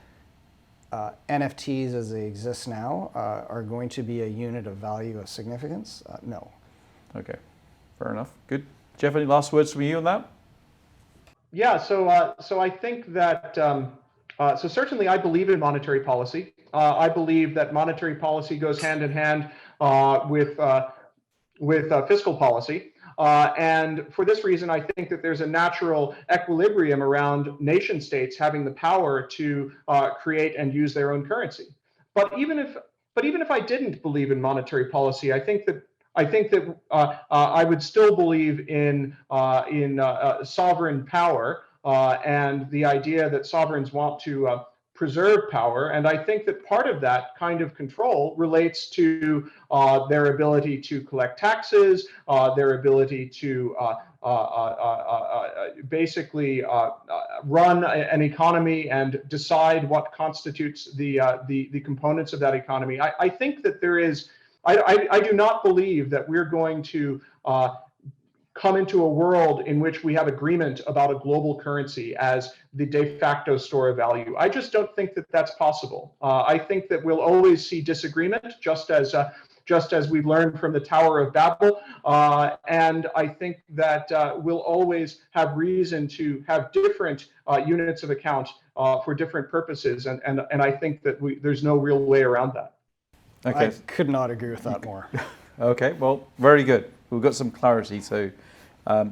S2: NFTs as they exist now are going to be a unit of value of significance? No.
S1: Okay, fair enough. Good. Geoff, any last words from you on that?
S3: Yeah, so I think that, so certainly I believe in monetary policy. I believe that monetary policy goes hand in hand with fiscal policy. And for this reason, I think that there's a natural equilibrium around nation states having the power to create and use their own currency. But even if I didn't believe in monetary policy, I think that I would still believe in sovereign power and the idea that sovereigns want to preserve power. And I think that part of that kind of control relates to their ability to collect taxes, their ability to basically run an economy and decide what constitutes the components of that economy. I think that there is. I do not believe that we're going to come into a world in which we have agreement about a global currency as the de facto store of value. I just don't think that that's possible. I think that we'll always see disagreement, just as we've learned from the Tower of Babel. And I think that we'll always have reason to have different units of account for different purposes. And I think that there's no real way around that.
S1: Okay.
S2: I could not agree with that more.
S1: Okay, well, very good. We've got some clarity, so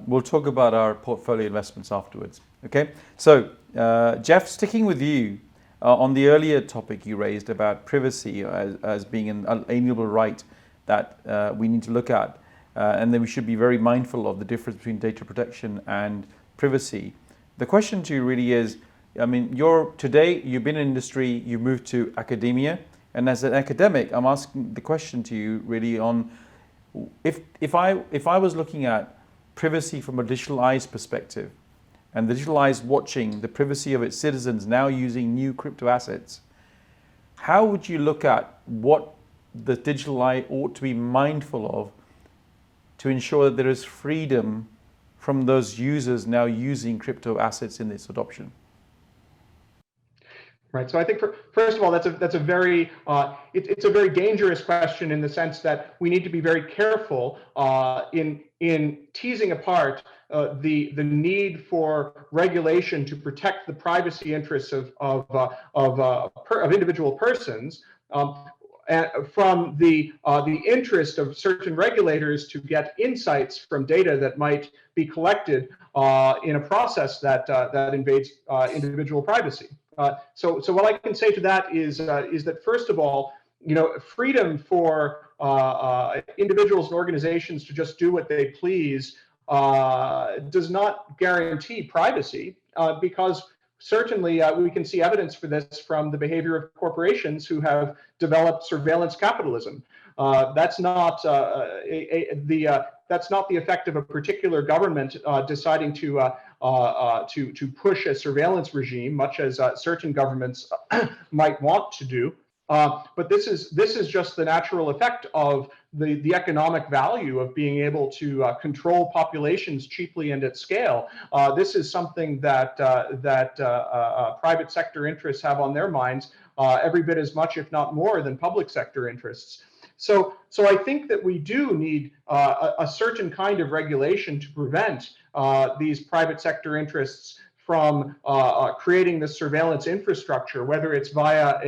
S1: we'll talk about our portfolio investments afterwards. Okay, so Geoff, sticking with you on the earlier topic you raised about privacy as being an unalienable right that we need to look at, and then we should be very mindful of the difference between data protection and privacy. The question to you really is, I mean, today you've been in industry, you moved to academia. And as an academic, I'm asking the question to you really on if I was looking at privacy from a digital eyes perspective, and the digital eyes watching the privacy of its citizens now using new crypto assets, how would you look at what the digital eye ought to be mindful of to ensure that there is freedom from those users now using crypto assets in its adoption?
S3: Right. So I think first of all, that's a very it's a very dangerous question in the sense that we need to be very careful in teasing apart the need for regulation to protect the privacy interests of individual persons. from the interest of certain regulators to get insights from data that might be collected in a process that invades individual privacy. So what I can say to that is that first of all, freedom for individuals and organizations to just do what they please does not guarantee privacy, because certainly we can see evidence for this from the behavior of corporations who have developed surveillance capitalism. That's not that's not the effect of a particular government deciding to push a surveillance regime, much as certain governments might want to do. But this is just the natural effect of the economic value of being able to control populations cheaply and at scale. This is something that private sector interests have on their minds every bit as much, if not more, than public sector interests. So I think that we do need a certain kind of regulation to prevent these private sector interests from creating this surveillance infrastructure, whether it's via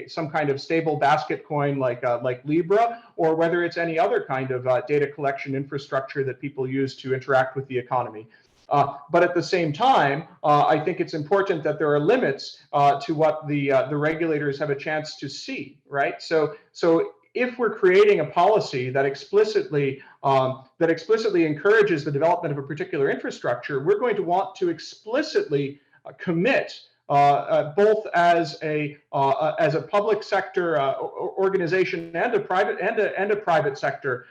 S3: some kind of stable basket coin like Libra, or whether it's any other kind of data collection infrastructure that people use to interact with the economy. But at the same time, I think it's important that there are limits to what the regulators have a chance to see, right? So if we're creating a policy that explicitly encourages the development of a particular infrastructure, we're going to want to explicitly commit both as a public sector organization and a private sector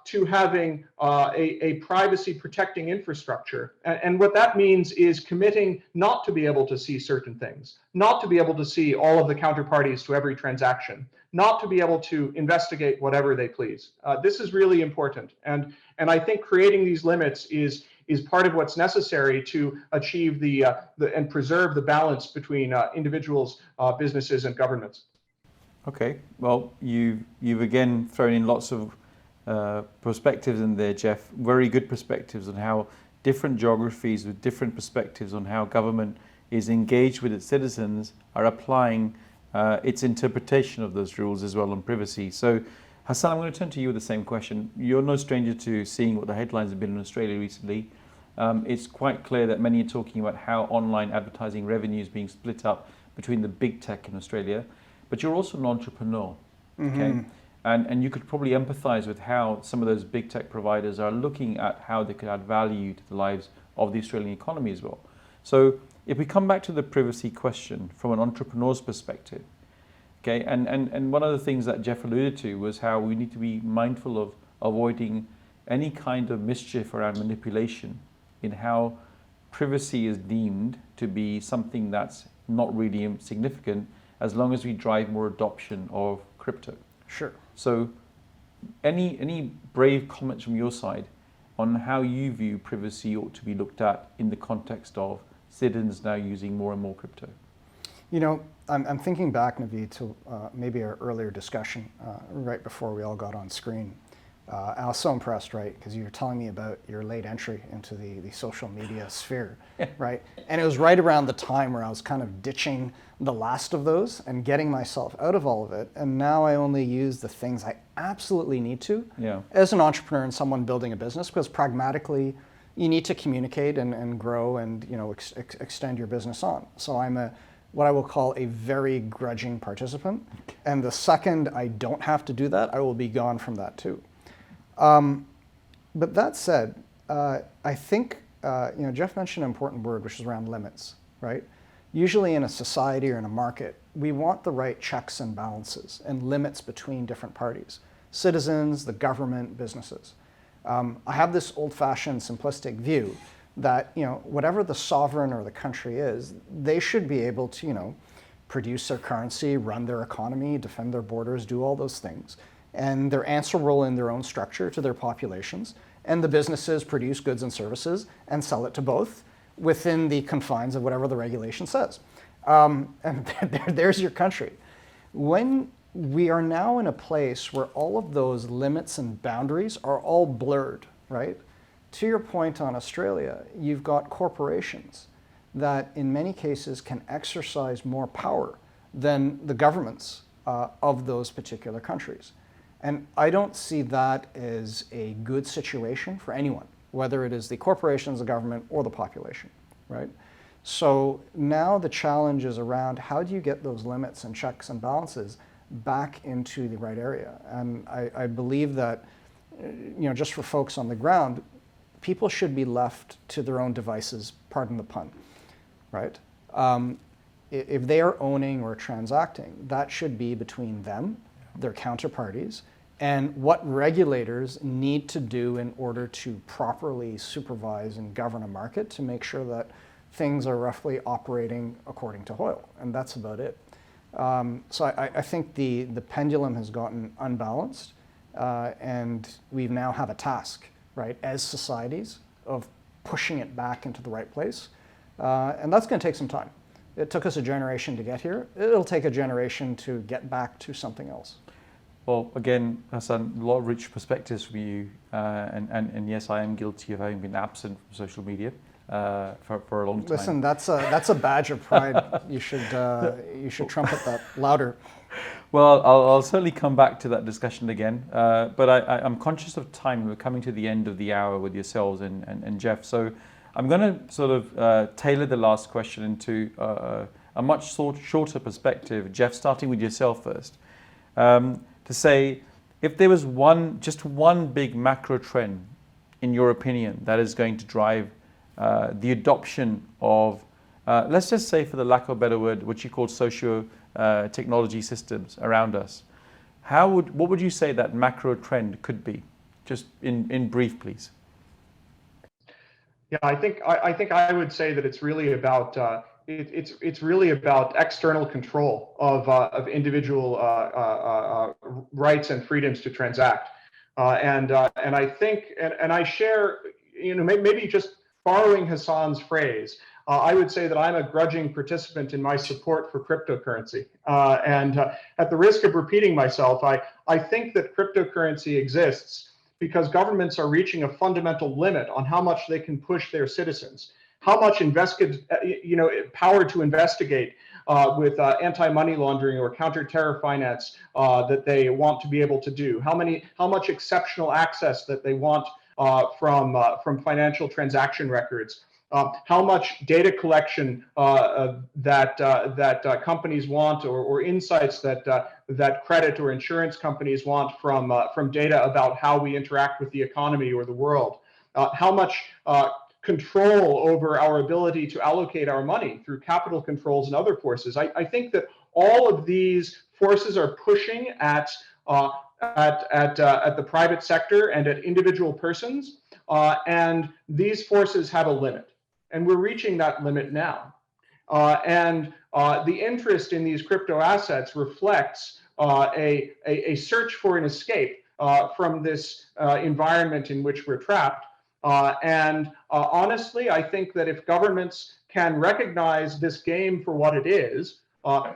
S3: to having a privacy protecting infrastructure. And what that means is committing not to be able to see certain things, not to be able to see all of the counterparties to every transaction, not to be able to investigate whatever they please. This is really important, and I think creating these limits is part of what's necessary to achieve and preserve the balance between individuals, businesses, and governments.
S1: Okay, well, you've again thrown in lots of perspectives in there, Geoff. Very good perspectives on how different geographies with different perspectives on how government is engaged with its citizens are applying its interpretation of those rules as well on privacy. So, Hassan, I'm going to turn to you with the same question. You're no stranger to seeing what the headlines have been in Australia recently. It's quite clear that many are talking about how online advertising revenue is being split up between the big tech in Australia, but you're also an entrepreneur, okay? And you could probably empathize with how some of those big tech providers are looking at how they could add value to the lives of the Australian economy as well. So if we come back to the privacy question from an entrepreneur's perspective, okay, and one of the things that Geoff alluded to was how we need to be mindful of avoiding any kind of mischief around manipulation in how privacy is deemed to be something that's not really significant as long as we drive more adoption of crypto.
S2: Sure.
S1: So any brave comments from your side on how you view privacy ought to be looked at in the context of citizens now using more and more crypto?
S2: You know, I'm thinking back, Naveed, to maybe our earlier discussion right before we all got on screen. I was so impressed, right? Because you were telling me about your late entry into the social media sphere, right? And it was right around the time where I was kind of ditching the last of those and getting myself out of all of it. And now I only use the things I absolutely need to as an entrepreneur and someone building a business, because pragmatically, you need to communicate and grow and extend your business on. So I'm what I will call a very grudging participant. And the second I don't have to do that, I will be gone from that too. But that said, I think Geoff mentioned an important word, which is around limits, right? Usually in a society or in a market, we want the right checks and balances and limits between different parties, citizens, the government, businesses. I have this old-fashioned simplistic view that whatever the sovereign or the country is, they should be able to produce their currency, run their economy, defend their borders, do all those things. And they're answerable in their own structure to their populations. And the businesses produce goods and services and sell it to both within the confines of whatever the regulation says. And there's your country. When we are now in a place where all of those limits and boundaries are all blurred, right? To your point on Australia, you've got corporations that in many cases can exercise more power than the governments of those particular countries. And I don't see that as a good situation for anyone, whether it is the corporations, the government, or the population, right? So now the challenge is around how do you get those limits and checks and balances back into the right area? And I believe that, just for folks on the ground, people should be left to their own devices, pardon the pun, right? If they are owning or transacting, that should be between them, their counterparties, and what regulators need to do in order to properly supervise and govern a market to make sure that things are roughly operating according to oil, and that's about it. So I think the pendulum has gotten unbalanced, and we now have a task, right, as societies of pushing it back into the right place, and that's going to take some time. It took us a generation to get here. It'll take a generation to get back to something else.
S1: Well, again, Hassan, a lot of rich perspectives from you, and yes, I am guilty of having been absent from social media for a long time.
S2: Listen, that's a badge of pride. You should trumpet that louder.
S1: Well, I'll certainly come back to that discussion again, but I'm conscious of time. We're coming to the end of the hour with yourselves and Geoff, so I'm going to sort of tailor the last question into a much shorter perspective. Geoff, starting with yourself first. To say, if there was just one big macro trend, in your opinion, that is going to drive the adoption of, let's just say, for the lack of a better word, what you call socio-technology systems around us, what would you say that macro trend could be? Just in brief, please.
S3: Yeah, I think I would say that it's really about it's really about external control of individual rights and freedoms to transact, and I think and I share, maybe just borrowing Hassan's phrase, I would say that I'm a grudging participant in my support for cryptocurrency, and at the risk of repeating myself, I think that cryptocurrency exists because governments are reaching a fundamental limit on how much they can push their citizens, how much power to investigate with anti-money laundering or counter-terror finance that they want to be able to do, how much exceptional access that they want from financial transaction records, how much data collection that companies want, or insights that credit or insurance companies want from data about how we interact with the economy or the world, how much control over our ability to allocate our money through capital controls and other forces. I think that all of these forces are pushing at the private sector and at individual persons, and these forces have a limit, and we're reaching that limit now. And the interest in these crypto assets reflects a search for an escape from this environment in which we're trapped. And honestly, I think that if governments can recognize this game for what it is,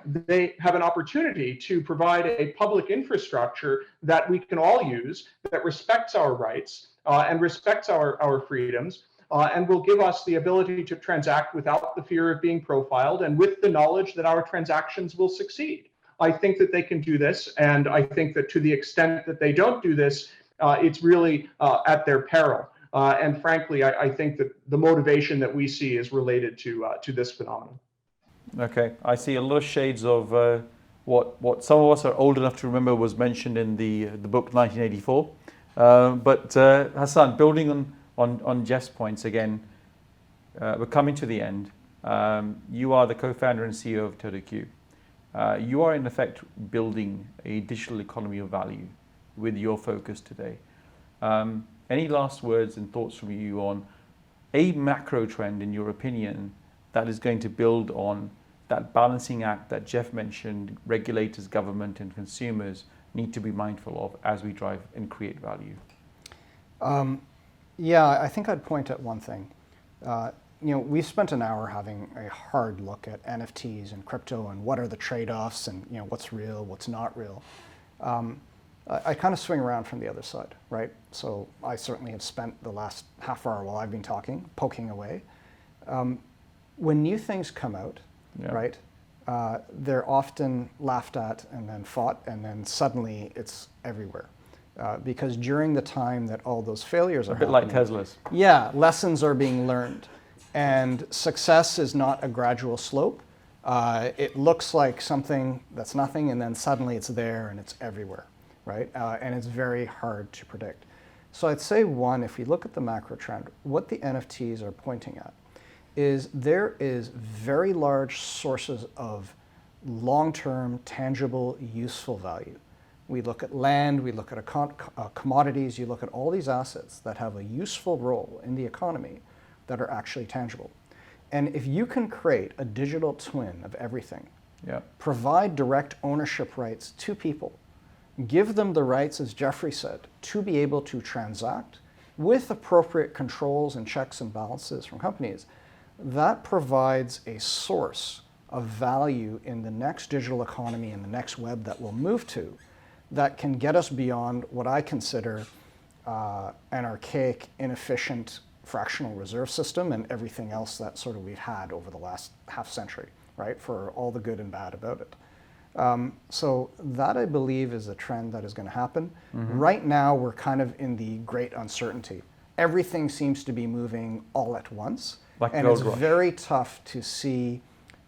S3: they have an opportunity to provide a public infrastructure that we can all use, that respects our rights and respects our freedoms, and will give us the ability to transact without the fear of being profiled and with the knowledge that our transactions will succeed. I think that they can do this, and I think that to the extent that they don't do this, it's really at their peril. And frankly, I think that the motivation that we see is related to this phenomenon. Okay,
S1: I see a lot of shades of what some of us are old enough to remember was mentioned in the book 1984. But Hassan, building on Geoff's points again, we're coming to the end. You are the co-founder and CEO of TODAQ. You are in effect building a digital economy of value with your focus today. Any last words and thoughts from you on a macro trend, in your opinion, that is going to build on that balancing act that Geoff mentioned, regulators, government, and consumers need to be mindful of as we drive and create value?
S2: Yeah, I think I'd point at one thing. We spent an hour having a hard look at NFTs and crypto and what are the trade-offs and what's real, what's not real. I kind of swing around from the other side, right? So I certainly have spent the last half hour while I've been talking, poking away. When new things come out, right, they're often laughed at and then fought, and then suddenly it's everywhere. Because during the time that all those failures are happening,
S1: like Tesla's.
S2: Yeah, lessons are being learned. And success is not a gradual slope. It looks like something that's nothing, and then suddenly it's there and it's everywhere, right? And it's very hard to predict. So I'd say, one, if we look at the macro trend, what the NFTs are pointing at is there is very large sources of long-term, tangible, useful value. We look at land, we look at commodities, you look at all these assets that have a useful role in the economy that are actually tangible. And if you can create a digital twin of everything, provide direct ownership rights to people, give them the rights, as Geoffrey said, to be able to transact with appropriate controls and checks and balances from companies, that provides a source of value in the next digital economy and the next web that we'll move to, that can get us beyond what I consider an archaic, inefficient fractional reserve system and everything else that sort of we've had over the last half century, right, for all the good and bad about it. So that, I believe, is a trend that is going to happen. Right now, we're kind of in the great uncertainty. Everything seems to be moving all at once, and it's very tough to see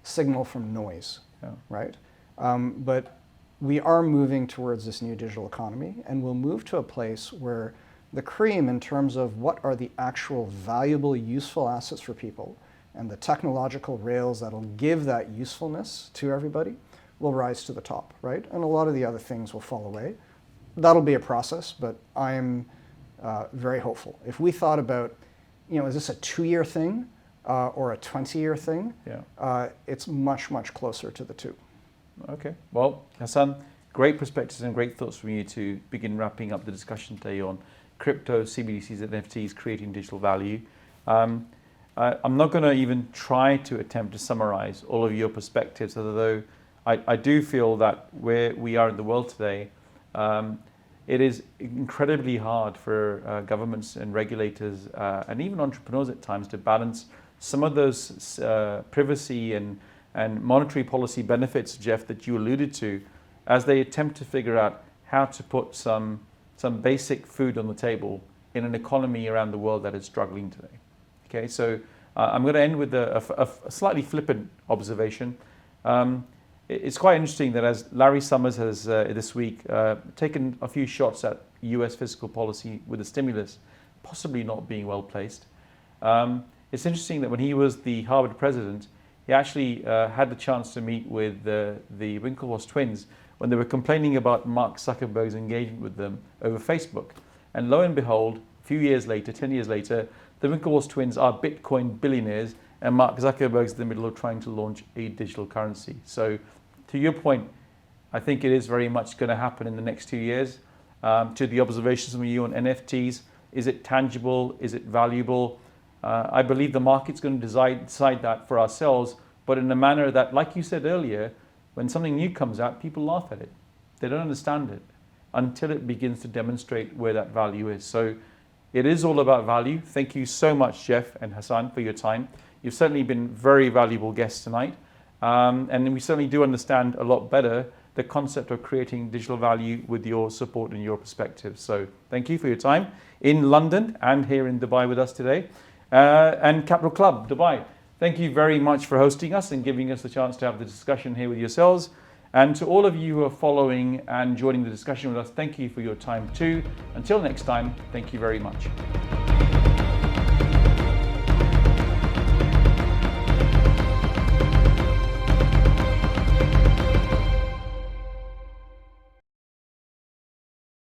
S2: signal from noise, right? But we are moving towards this new digital economy, and we'll move to a place where the cream, in terms of what are the actual valuable, useful assets for people, and the technological rails that'll give that usefulness to everybody, will rise to the top, right? And a lot of the other things will fall away. That'll be a process, but I'm very hopeful. If we thought about, is this a 2-year thing or a 20-year thing? It's much, much closer to the two.
S1: Okay. Well, Hassan, great perspectives and great thoughts from you to begin wrapping up the discussion today on crypto, CBDCs, and NFTs creating digital value. I'm not going to even try to attempt to summarize all of your perspectives, although I do feel that where we are in the world today, it is incredibly hard for governments and regulators and even entrepreneurs at times to balance some of those privacy and monetary policy benefits, Geoff, that you alluded to, as they attempt to figure out how to put some basic food on the table in an economy around the world that is struggling today. Okay, so I'm going to end with a slightly flippant observation. It's quite interesting that as Larry Summers has this week taken a few shots at US fiscal policy with the stimulus possibly not being well placed, it's interesting that when he was the Harvard president, he actually had the chance to meet with the Winklevoss twins when they were complaining about Mark Zuckerberg's engagement with them over Facebook. And lo and behold, a few years later, 10 years later, the Winklevoss twins are Bitcoin billionaires, and Mark Zuckerberg's in the middle of trying to launch a digital currency. So to your point, I think it is very much going to happen in the next 2 years. To the observations from you on NFTs, is it tangible? Is it valuable? I believe the market's going to decide that for ourselves, but in a manner that, like you said earlier, when something new comes out, people laugh at it. They don't understand it until it begins to demonstrate where that value is. So it is all about value. Thank you so much, Geoff and Hassan, for your time. You've certainly been very valuable guests tonight. And we certainly do understand a lot better the concept of creating digital value with your support and your perspective. So thank you for your time in London and here in Dubai with us today. And Capital Club, Dubai, thank you very much for hosting us and giving us the chance to have the discussion here with yourselves. And to all of you who are following and joining the discussion with us, thank you for your time too. Until next time, thank you very much.